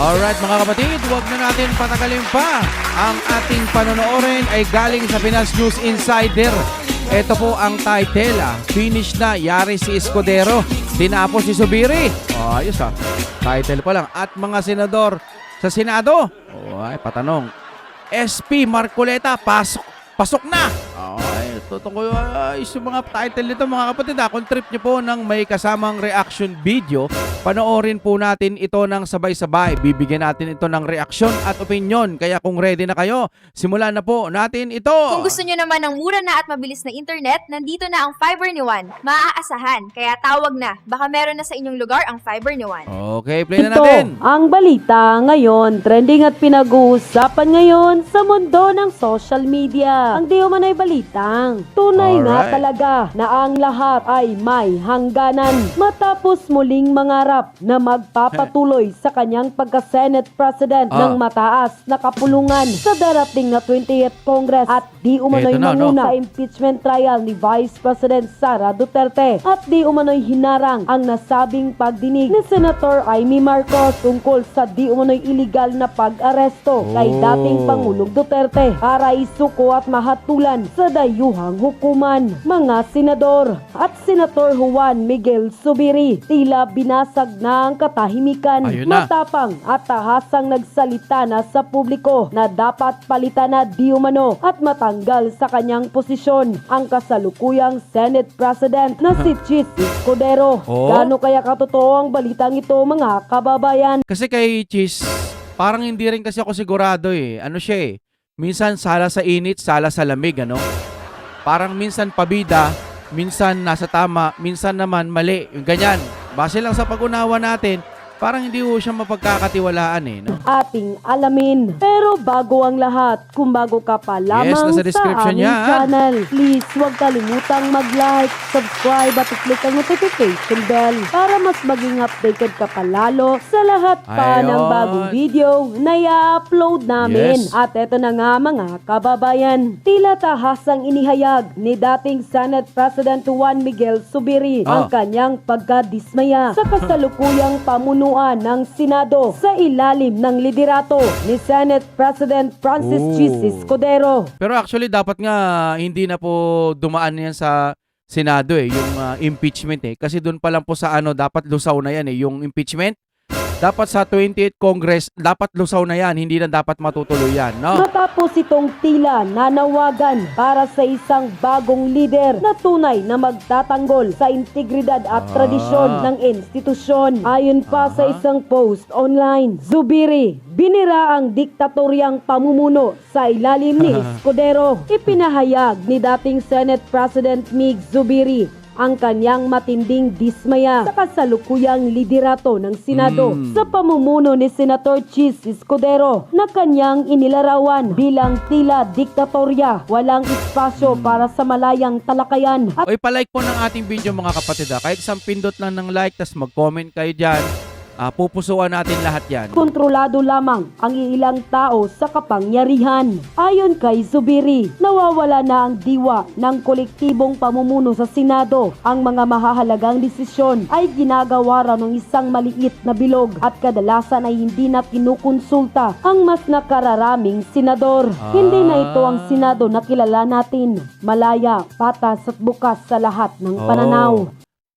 Alright mga kapatid, huwag na natin patagalin pa. Ang ating panonoorin ay galing sa Pinas News Insider. Ito po ang title, finish na, yari si Escudero, tinapos si Zubiri. Ayos title pa lang. At mga senador sa Senado, patanong, SP Marcoleta, pasok na. Ay, totoo yung mga title nito mga kapatid. Kung trip nyo po ng may kasamang reaction video, panoorin po natin ito ng sabay-sabay. Bibigyan natin ito ng reaksyon at opinion. Kaya kung ready na kayo, simulan na po natin ito. Kung gusto nyo naman ng mura na at mabilis na internet, nandito na ang fiber ni Juan. Maaasahan, kaya tawag na. Baka meron na sa inyong lugar ang fiber ni Juan. Okay, play na natin. Ito ang balita ngayon, trending at pinag-uusapan ngayon sa mundo ng social media. Ang di umano'y balitang tunay nga talaga na ang lahat ay may hangganan matapos muling mangarap na magpapatuloy sa kanyang pagka-Senate President ng mataas na kapulungan sa darating na 20th Congress at di umano'y manguna sa impeachment trial ni Vice President Sara Duterte at di umano'y hinarang ang nasabing pagdinig ni Senator Amy Marcos tungkol sa di umano'y illegal na pag-aresto kay dating Pangulong Duterte para isuko at mahatulan sa dayuhang hukuman. Mga senador at Senator Juan Miguel Zubiri tila binasag na ang katahimikan. Matapang at tahasang nagsalita na sa publiko na dapat palitan na di umano at matanggal sa kanyang posisyon ang kasalukuyang Senate President na si Chis Escudero. Gaano kaya katotoo ang balitang ito mga kababayan? Kasi kay Chis, parang hindi rin kasi ako sigurado Ano siya minsan sala sa init, sala sa lamig, Parang minsan pabida, minsan nasa tama, minsan naman mali. Yung ganyan. Base lang sa pag-unawa natin, parang hindi ho siya mapagkakatiwalaan Ating alamin. Pero bago ang lahat, kung bago ka pa lamang nasa description sa aming yan. channel, please huwag kalimutang mag-like, subscribe at i-click ang notification bell para mas maging updated ka palalo sa lahat pa ng bagong video na i-upload namin. At eto na nga mga kababayan, tila tahasang inihayag ni dating Senate President Juan Miguel Zubiri ang kanyang pagkadismaya sa kasalukuyang pamunuan ng Senado sa ilalim ng liderato ni Senate President Francis Chis Escudero. Pero actually dapat nga hindi na po dumaan yan sa Senado yung impeachment kasi doon pa lang po sa dapat lusaw na yan yung impeachment. Dapat sa 28th Congress, dapat lusaw na yan, hindi na dapat matutuloy yan, Matapos itong tila nanawagan para sa isang bagong lider na tunay na magtatanggol sa integridad at tradisyon ng institusyon. Ayon pa sa isang post online, Zubiri binira ang diktatoryang pamumuno sa ilalim ni Escudero. Ipinahayag ni dating Senate President Mig Zubiri ang kanyang matinding dismaya sa kasalukuyang liderato ng Senado sa pamumuno ni Senator Chis Escudero na kanyang inilarawan bilang tila diktatorya, walang espasyo para sa malayang talakayan. Oy, palike po ng ating video mga kapatid kahit isang pindot lang ng like, tas mag-comment kayo dyan. Pupusuan natin lahat yan. Kontrolado lamang ang ilang tao sa kapangyarihan. Ayon kay Zubiri, nawawala na ang diwa ng kolektibong pamumuno sa Senado. Ang mga mahahalagang desisyon ay ginagawa raw ng isang maliit na bilog at kadalasan ay hindi na kinukonsulta ang mas nakararaming senador. Hindi na ito ang Senado na kilala natin. Malaya, patas at bukas sa lahat ng pananaw.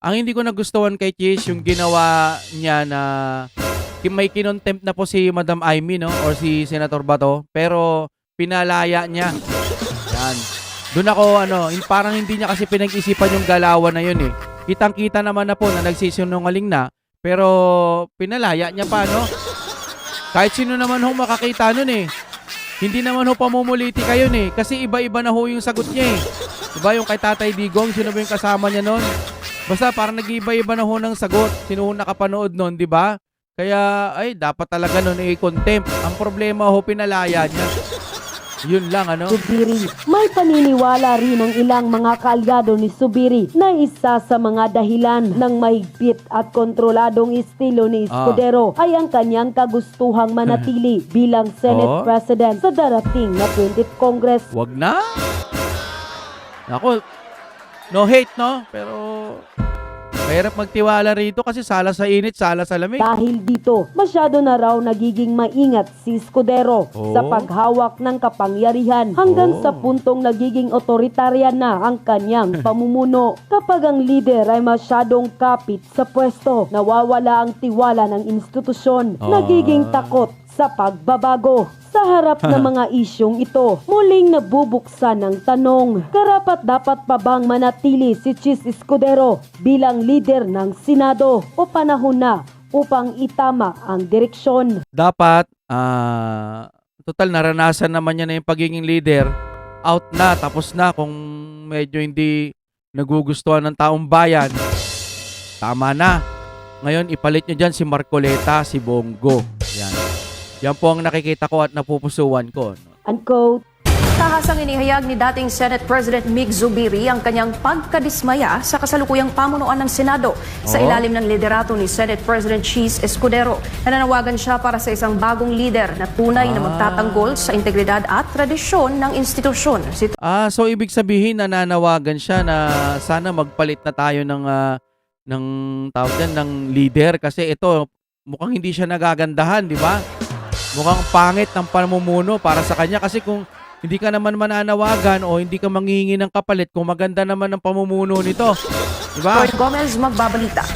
Ang hindi ko nagustuhan kay Chis, yung ginawa niya na may kinontempt na po si Madam Amy, or si Senator Bato, pero pinalaya niya. Yan. Doon ako, parang hindi niya kasi pinag-isipan yung galawan na yun Kitang-kita naman na po na nagsisinungaling na, pero pinalaya niya pa, Kahit sino naman ho makakita nun Hindi naman ho pamumuliti kayo kasi iba-iba na ho yung sagot niya Diba yung kay Tatay Digong, sino ba yung kasama niya nun? Basta parang nag-iba-iba na ho ng sagot. Sino ho nakapanood nun, di ba? Kaya, dapat talaga nun i-contempt. Ang problema ho, pinalaya niya. Yun lang, Zubiri. May paniniwala rin ng ilang mga kaalyado ni Zubiri na isa sa mga dahilan ng mahigpit at kontroladong estilo ni Escudero ay ang kanyang kagustuhang manatili bilang Senate President sa darating na 20th Congress. Wag na. Ako, no hate, pero Mahirap magtiwala rito kasi sala sa init, sala sa lamig. Dahil dito, masyado na raw nagiging maingat si Escudero sa paghawak ng kapangyarihan hanggang sa puntong nagiging otoritaryan na ang kanyang pamumuno. Kapag ang leader ay masyadong kapit sa pwesto, nawawala ang tiwala ng institusyon, nagiging takot sa pagbabago. Sa harap ng mga isyong ito, muling nabubuksan ng tanong, karapat-dapat pa bang manatili si Chis Escudero bilang leader ng Senado o panahon na upang itama ang direksyon? Dapat, total naranasan naman niya na yung pagiging leader. Out na, tapos na kung medyo hindi nagugustuhan ng taong bayan. Tama na. Ngayon, ipalit nyo dyan si Marcoleta, si Bongo. Yan. Yan po ang nakikita ko at napupusuan ko. Unquote. Tahasang inihayag ni dating Senate President Mig Zubiri ang kanyang pagkadismaya sa kasalukuyang pamunuan ng Senado sa ilalim ng liderato ni Senate President Chis Escudero. Nananawagan siya para sa isang bagong leader na tunay na magtatanggol sa integridad at tradisyon ng institusyon. So ibig sabihin nananawagan siya na sana magpalit na tayo ng tawag dyan, ng leader kasi ito mukhang hindi siya nagagandahan, di ba? Mukhang pangit ng pamumuno para sa kanya kasi kung hindi ka naman mananawagan o hindi ka manghihingi ng kapalit kung maganda naman ang pamumuno nito. Diba? Roy Gomez magbabalita.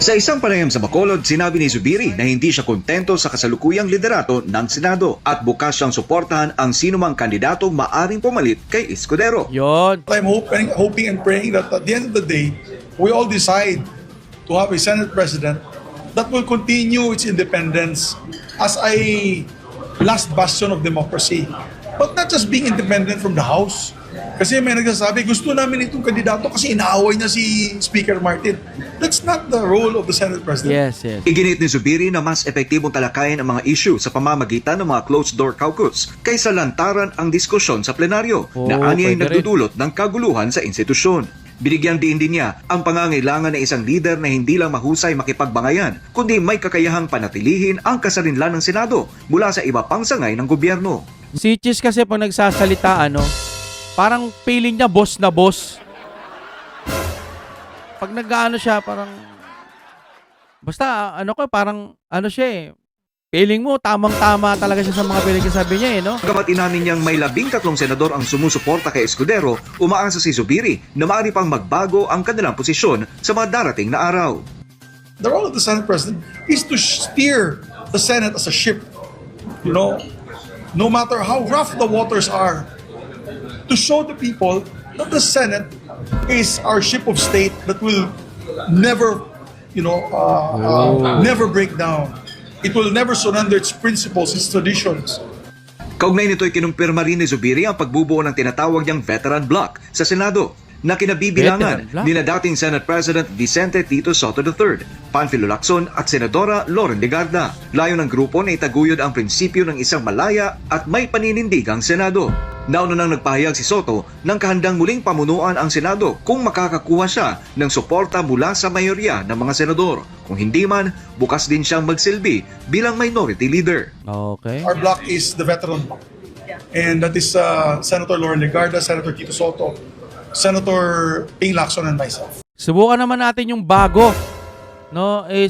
Sa isang panayam sa Bacolod, sinabi ni Zubiri na hindi siya kontento sa kasalukuyang liderato ng Senado at bukas siyang suportahan ang sinumang kandidatong maaring pumalit kay Escudero. Yon. I'm hoping and praying that at the end of the day, we all decide to have a Senate President that will continue its independence as a last bastion of democracy. But not just being independent from the House. Kasi may nagsasabi, gusto namin itong kandidato kasi inaaway na si Speaker Martin. That's not the role of the Senate President. Yes, yes. Iginit ni Zubiri na mas epektibong talakayin ang mga issue sa pamamagitan ng mga closed-door caucus kaysa lantaran ang diskusyon sa plenaryo na anyay pwede rin. nagdudulot ng kaguluhan sa institusyon. Binigyan din niya ang pangangailangan ng isang leader na hindi lang mahusay makipagbangayan, kundi may kakayahang panatilihin ang kasarinlan ng Senado mula sa iba pang sangay ng gobyerno. Si Chis kasi pag nagsasalita, parang feeling niya boss na boss. Pag nag-ano siya, parang basta parang siya feeling mo, tamang-tama talaga siya sa mga pinagsasabi niya no? Gamat inamin niyang may 13 senador ang sumusuporta kay Escudero, umaasa si Zubiri na maaari pang magbago ang kanilang posisyon sa mga darating na araw. The role of the Senate President is to steer the Senate as a ship. You know, no matter how rough the waters are, to show the people that the Senate is our ship of state that will never, never break down. It will never surrender its principles, its traditions. Kaugnay nito'y kinumpirma rin ni Zubiri ang pagbubuo ng tinatawag niyang Veteran Bloc sa Senado na kinabibilangan Veteran Bloc? ni na dating Senate President Vicente Tito Soto III, Panfilo Lacson at Senadora Loren Legarda. Layo ng grupo na itaguyod ang prinsipyo ng isang malaya at may paninindigang Senado. Nauna nang nagpahayag si Soto ng kahandang muling pamunuan ang Senado kung makakakuha siya ng suporta mula sa mayorya ng mga senador. Kung hindi man, bukas din siyang magsilbi bilang minority leader. Okay. Our bloc is the Veteran Bloc. And that is Senator Loren Legarda, Senator Tito Soto, Senator Ping Lacson, and myself. Subukan naman natin yung bago.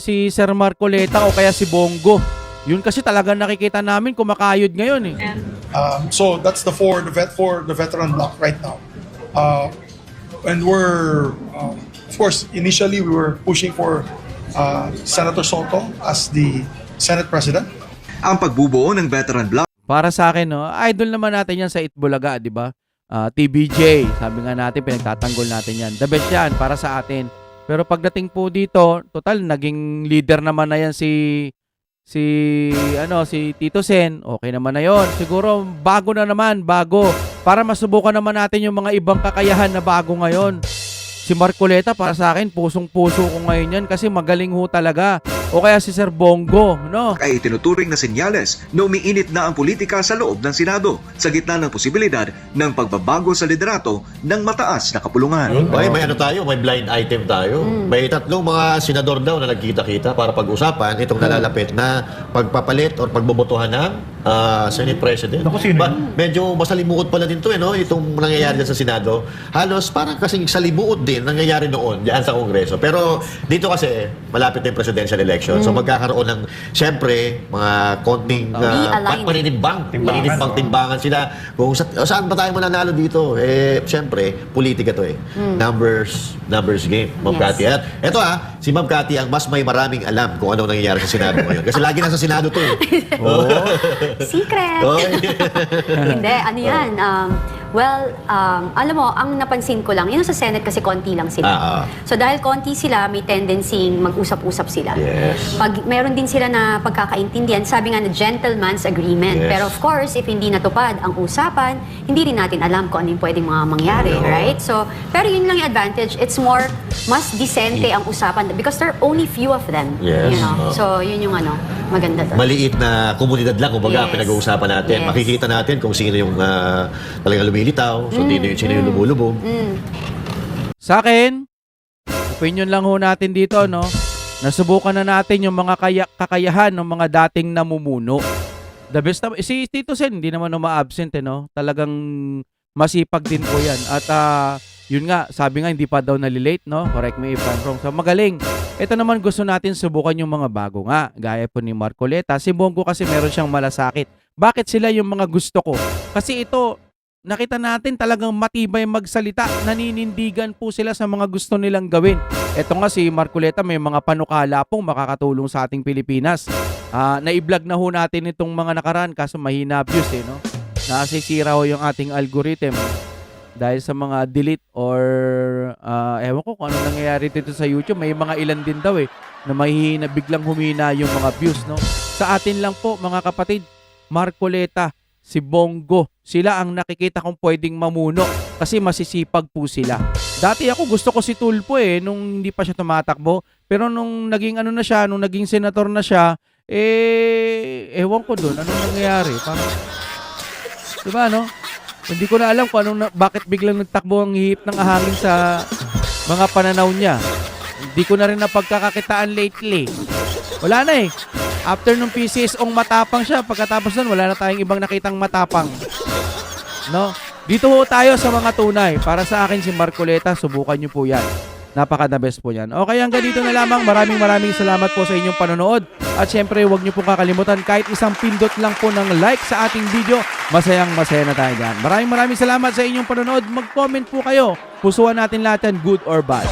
Si Sir Marcoleta o kaya si Bongo. Yun kasi talagang nakikita namin kumakayod ngayon So that's the Veteran Bloc right now. And we're, of course, initially we were pushing for Senator Soto as the Senate President. Ang pagbubuo ng Veteran Bloc Para sa akin, idol naman natin yan sa Itbulaga, di ba? TBJ, sabi nga natin, pinagtatanggol natin yan. The best yan para sa atin. Pero pagdating po dito, total, naging leader naman na yan si Tito Sen. Okay naman na yon. Siguro, bago na naman, bago. Para masubukan naman natin yung mga ibang kakayahan na bago ngayon. Si Marcoleta, para sa akin, pusong-puso ko ngayon yan kasi magaling ho talaga. o kaya si Sir Bongo, no? ay tinuturing na senyales na umiinit na ang politika sa loob ng Senado sa gitna ng posibilidad ng pagbabago sa liderato ng mataas na kapulungan. Okay, may ano tayo, may blind item tayo. May tatlong mga senador daw na nagkita-kita para pag-usapan itong nalalapit na pagpapalit o pagbobotohan ng Senate President. Medyo masalimuot pala din to, no? Itong nangyayari dyan sa Senado. Halos parang kasing salimuot din nangyayari noon diyan sa Kongreso. Pero dito kasi malapit na yung presidential election. So magkakaroon ng, siyempre, mga konting paninimbang-timbangan sila. Kung saan ba tayo mananalo dito? Eh, siyempre, politika to eh. Numbers game, Ma'am Cathy. At eto si Ma'am Cathy ang mas may maraming alam kung ano nangyayari sa Senado ngayon. Kasi lagi nasa Senado to eh. Secret! Hindi, ano yan? Alam mo, ang napansin ko lang, yun sa Senate kasi konti lang sila. So dahil konti sila, may tendency mag-usap-usap sila. Yes. Pag meron din sila na pagkakaintindihan, sabi nga na gentleman's agreement. Yes. Pero of course, if hindi natupad ang usapan, hindi rin natin alam kung ano yung pwedeng mga mangyari, right? So, pero yun lang yung advantage. It's more, mas decente ang usapan because there are only few of them. Yes. You know? So, yun yung maganda doon. Maliit na komunidad lang, kumbaga, Yes. pinag-uusapan natin. Yes. Makikita natin kung sino yung talagang lumilitaw, so sino yung lumulubog. Sa akin, opinion lang ho natin dito, no? Nasubukan na natin yung mga kakayahan ng mga dating namumuno. The best na, si Tito Sen, hindi naman uma-absent, no? Talagang masipag din po yan. At yun nga, sabi nga, hindi pa daw nalilate, no? Correct me if I'm wrong. So, magaling. Ito naman gusto natin subukan yung mga bago nga. Gaya po ni Marcoleta. Si Bongo kasi meron siyang malasakit. Bakit sila yung mga gusto ko? Kasi ito, nakita natin talagang matibay magsalita. Naninindigan po sila sa mga gusto nilang gawin. Ito nga si Marcoleta may mga panukala pong makakatulong sa ating Pilipinas. Na-vlog na ho natin itong mga nakaraan kaso mahina views no? Nasisira ho yung ating algorithm dahil sa mga delete or ewan ko kung ano nangyayari dito sa YouTube. May mga ilan din daw na mahihina, biglang humina yung mga views. No? Sa atin lang po mga kapatid, Marcoleta, si Bongo, sila ang nakikita kong pwedeng mamuno kasi masisipag po sila. Dati ako gusto ko si Tulfo nung hindi pa siya tumatakbo, pero nung naging na siya, nung naging senator na siya, ewan ko doon, anong nangyayari? Parang, diba no? Hindi ko na alam kung bakit biglang nagtakbo ang hihip ng hangin sa mga pananaw niya. Hindi ko na rin napagkakakitaan lately. Wala na After nung PCSong matapang siya, pagkatapos nun, wala na tayong ibang nakitang matapang. No? Dito ho tayo sa mga tunay. Para sa akin si Marcoleta, subukan nyo po yan. Napaka-the best po yan. Okay, hanggang dito na lamang. Maraming salamat po sa inyong panonood. At syempre, huwag nyo po kakalimutan kahit isang pindot lang po ng like sa ating video. Masayang-masaya na tayo dyan. Maraming salamat sa inyong panonood. Mag-comment po kayo. Pusuan natin lahat yan, good or bad.